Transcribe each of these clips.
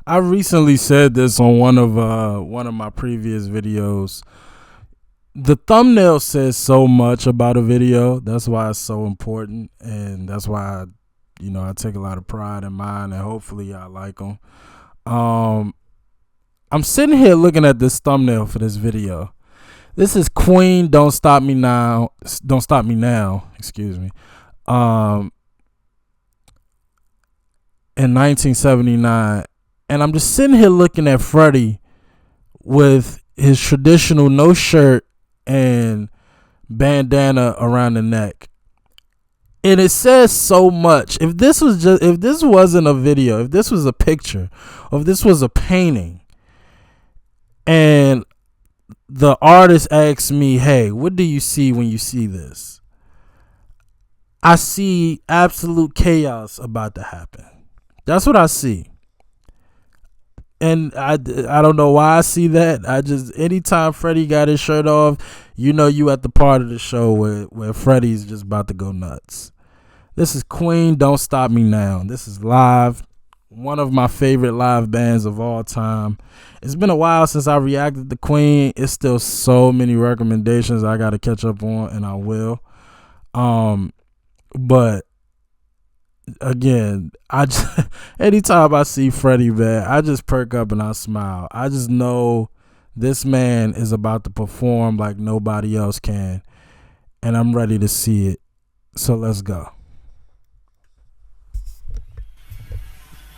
I recently said this on one of my previous videos. The thumbnail says so much about a video. That's why it's so important, and that's why I take a lot of pride in mine, and hopefully y'all like them. Um, I'm sitting here looking at this thumbnail for this video. This is Queen. Don't stop me now. Don't stop me now. Excuse me. Um, in 1979, and I'm just sitting here looking at Freddie with his traditional no shirt and bandana around the neck. And it says so much. If this wasn't a video, if this was a picture, or if this was a painting, and the artist asks me, "Hey, what do you see when you see this?" I see absolute chaos about to happen. That's what I see. And I don't know why I see that. I just, anytime Freddie got his shirt off, you at the part of the show where Freddie's just about to go nuts. This is Queen, Don't Stop Me Now. This is live. One of my favorite live bands of all time. It's been a while since I reacted to Queen. It's still so many recommendations I got to catch up on, and I will. But again, anytime I see Freddie, man, I just perk up and I smile. I just know this man is about to perform like nobody else can, and I'm ready to see it. So let's go.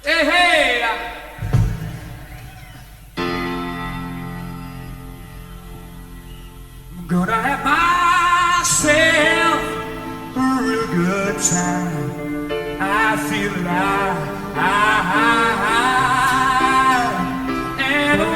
Hey, hey! I'm gonna have myself a real good time. I feel it, and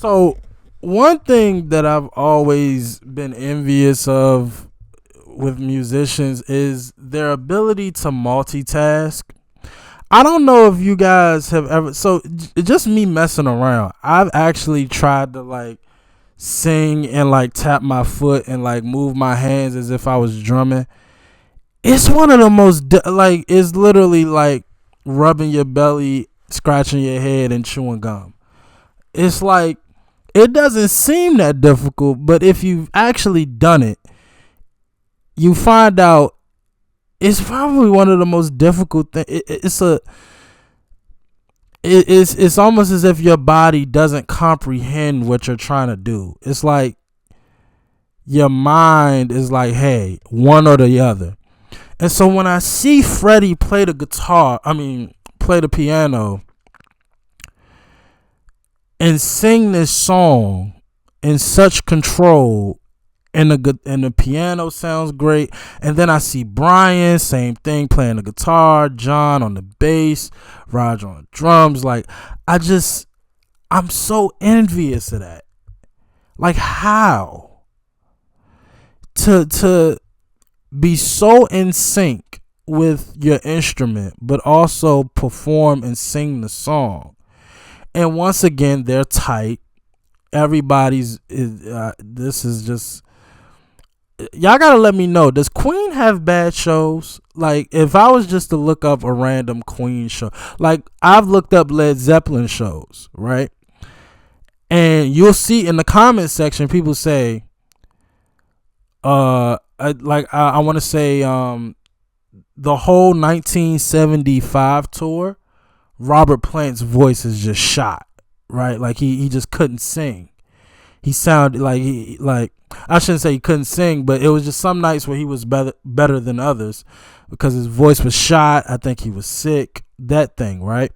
So one thing that I've always been envious of with musicians is their ability to multitask. I don't know if you guys have ever, just me messing around, I've actually tried to like sing and like tap my foot and like move my hands as if I was drumming. It's one of the most like, it's literally like rubbing your belly, scratching your head, and chewing gum. It's like, it doesn't seem that difficult, but if you've actually done it, you find out it's probably one of the most difficult things. It's almost as if your body doesn't comprehend what you're trying to do. It's like your mind is like, hey, one or the other. And so when I see Freddie play the piano and sing this song in such control, and the piano sounds great, and then I see Brian, same thing, playing the guitar, John on the bass, Roger on drums. Like, I'm so envious of that. Like, how to be so in sync with your instrument, but also perform and sing the song. And once again, they're tight. This is just y'all gotta let me know. Does Queen have bad shows? Like, if I was just to look up a random Queen show, like I've looked up Led Zeppelin shows, right? And you'll see in the comment section people say, I want to say, the whole 1975 tour, Robert Plant's voice is just shot, right? Like he just couldn't sing. He sounded like I shouldn't say he couldn't sing, but it was just some nights where he was better than others because his voice was shot. I think he was sick. That thing, right?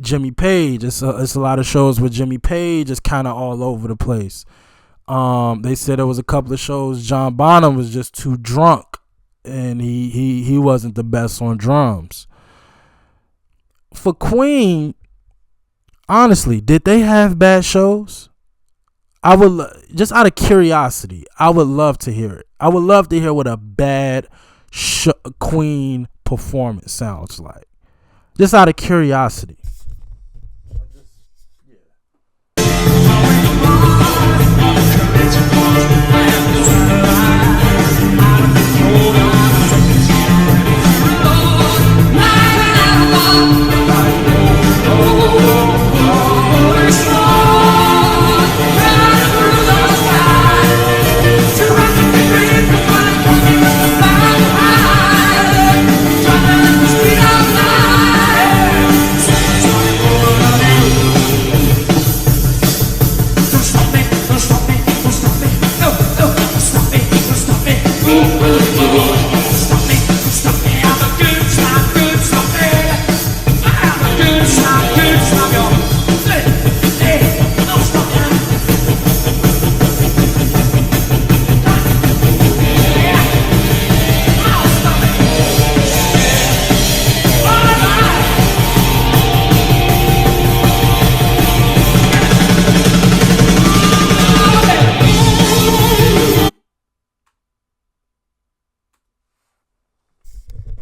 Jimmy Page. It's a lot of shows where Jimmy Page is kind of all over the place. They said there was a couple of shows John Bonham was just too drunk, and he wasn't the best on drums. For Queen, honestly, did they have bad shows? I would, just out of curiosity, I would love to hear it. I would love to hear what a bad Queen performance sounds like. Just out of curiosity.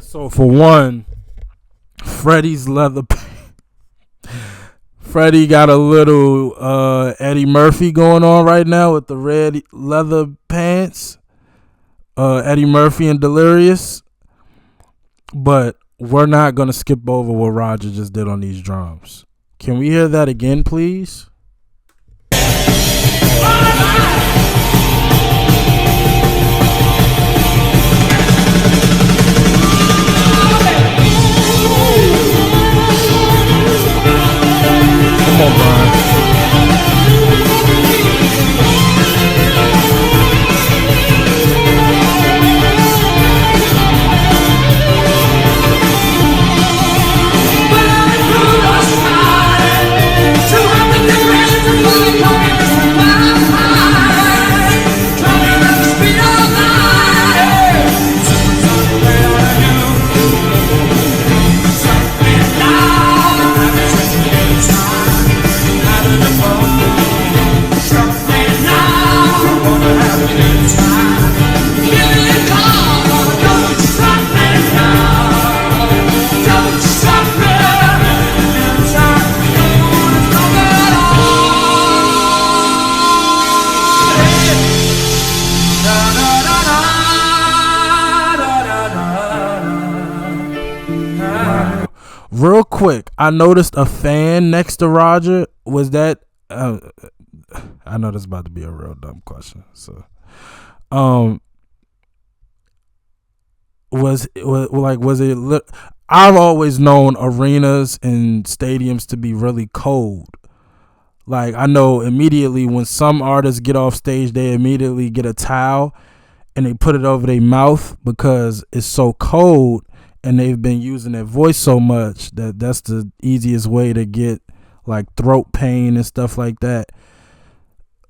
So for one, Freddie's leather. Freddie got a little Eddie Murphy going on right now with the red leather pants. Eddie Murphy and Delirious. But we're not gonna skip over what Roger just did on these drums. Can we hear that again, please? Come on, Brian. Real quick, I noticed a fan next to Roger. Was that? I know this is about to be a real dumb question. So, was it? I've always known arenas and stadiums to be really cold. Like, I know immediately when some artists get off stage, they immediately get a towel and they put it over their mouth because it's so cold. And they've been using their voice so much that's the easiest way to get like throat pain and stuff like that.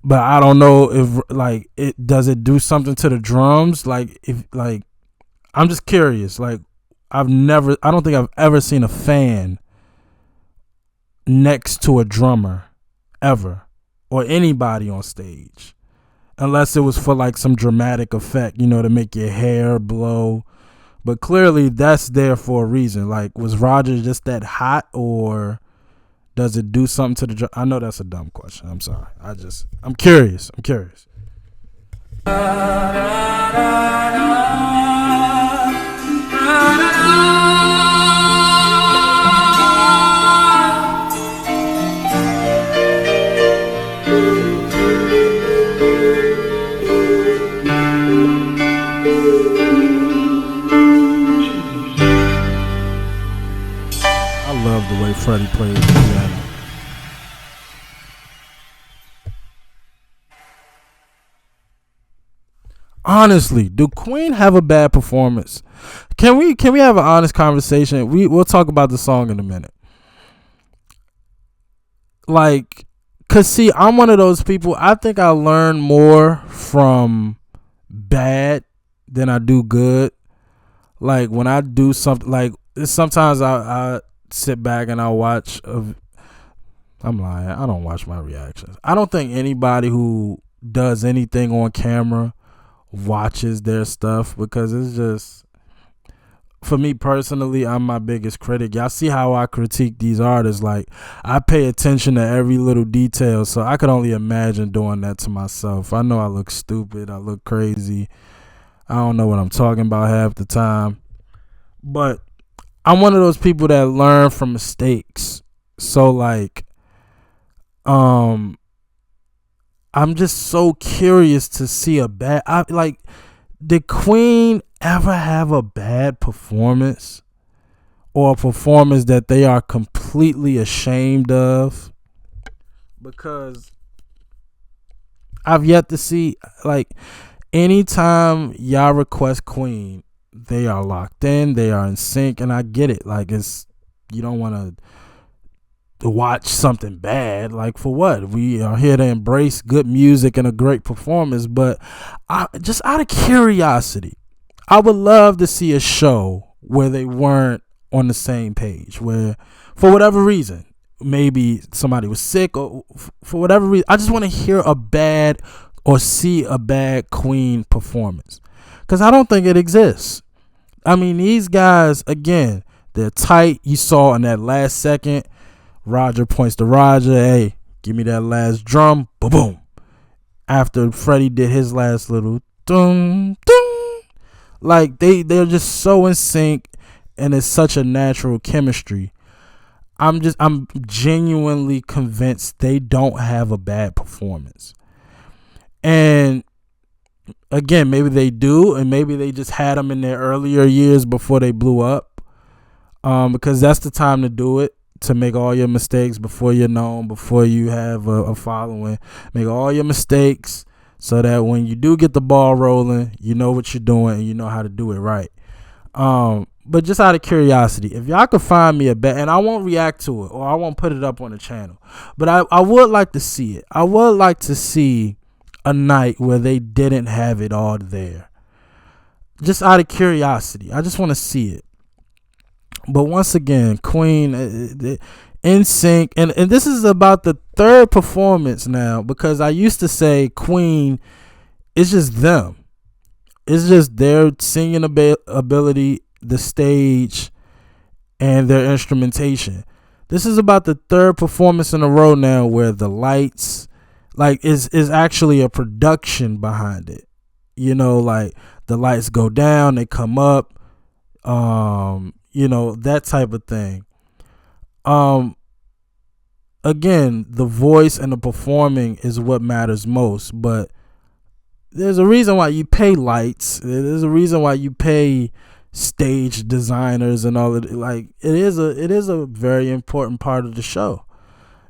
But I don't know if like it does it do something to the drums. Like if like I'm just curious. Like I don't think I've ever seen a fan next to a drummer ever or anybody on stage, unless it was for like some dramatic effect, to make your hair blow. But clearly that's there for a reason. Like, was Roger just that hot, or does it do something to the? I know that's a dumb question. I'm sorry. I'm curious. I love the way Freddie plays the piano. Honestly, do Queen have a bad performance? Can we have an honest conversation? We'll talk about the song in a minute. Like, cause see, I'm one of those people. I think I learn more from bad than I do good. Like when I do something, like sometimes I sit back and I watch. I'm lying. I don't watch my reactions. I don't think anybody who does anything on camera watches their stuff because it's just, for me personally, I'm my biggest critic. Y'all see how I critique these artists. Like, I pay attention to every little detail, so I could only imagine doing that to myself. I know I look stupid. I look crazy. I don't know what I'm talking about half the time. But I'm one of those people that learn from mistakes. So, like, I'm just so curious to see did Queen ever have a bad performance or a performance that they are completely ashamed of? Because I've yet to see, like, anytime y'all request Queen, they are locked in, they are in sync, and I get it. Like, you don't want to watch something bad. Like, for what? We are here to embrace good music and a great performance. But just out of curiosity, I would love to see a show where they weren't on the same page, where for whatever reason, maybe somebody was sick or for whatever reason, I just want to hear a bad or see a bad Queen performance, because I don't think it exists. I mean, these guys, again, they're tight. You saw in that last second, Roger points to Roger, hey, give me that last drum, boom, boom. After Freddie did his last little dum, dum. Like, they're just so in sync, and it's such a natural chemistry. I'm genuinely convinced they don't have a bad performance. And again, maybe they do, and maybe they just had them in their earlier years before they blew up. Because that's the time to do it, to make all your mistakes before you're known, before you have a following. Make all your mistakes so that when you do get the ball rolling, you know what you're doing and you know how to do it right. But just out of curiosity, if y'all could find me a bet, and I won't react to it or I won't put it up on the channel, but I would like to see it. I would like to see a night where they didn't have it all there. Just out of curiosity. I just want to see it. But once again, Queen, in sync, and this is about the third performance now, because I used to say Queen, it's just them. It's just their singing ability, the stage, and their instrumentation. This is about the third performance in a row now where the lights, like, is actually a production behind it. You know, like, the lights go down, they come up, that type of thing. Again, the voice and the performing is what matters most, but there's a reason why you pay lights. There's a reason why you pay stage designers and all of it. Like, it is a very important part of the show.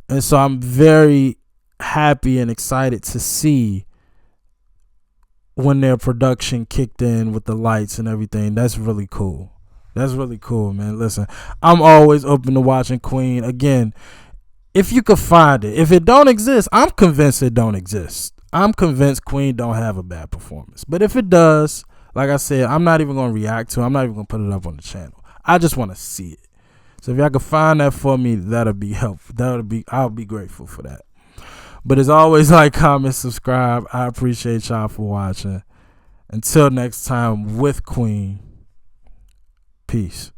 And so I'm very happy and excited to see when their production kicked in with the lights and everything. That's really cool. That's really cool, man. Listen, I'm always open to watching Queen. Again, if you could find it. If it don't exist, I'm convinced it don't exist. I'm convinced Queen don't have a bad performance. But if it does, like I said, I'm not even going to react to it. I'm not even going to put it up on the channel. I just want to see it. So if y'all could find that for me, that'll be helpful. I'll be grateful for that. But as always, like, comment, subscribe. I appreciate y'all for watching. Until next time with Queen. Peace.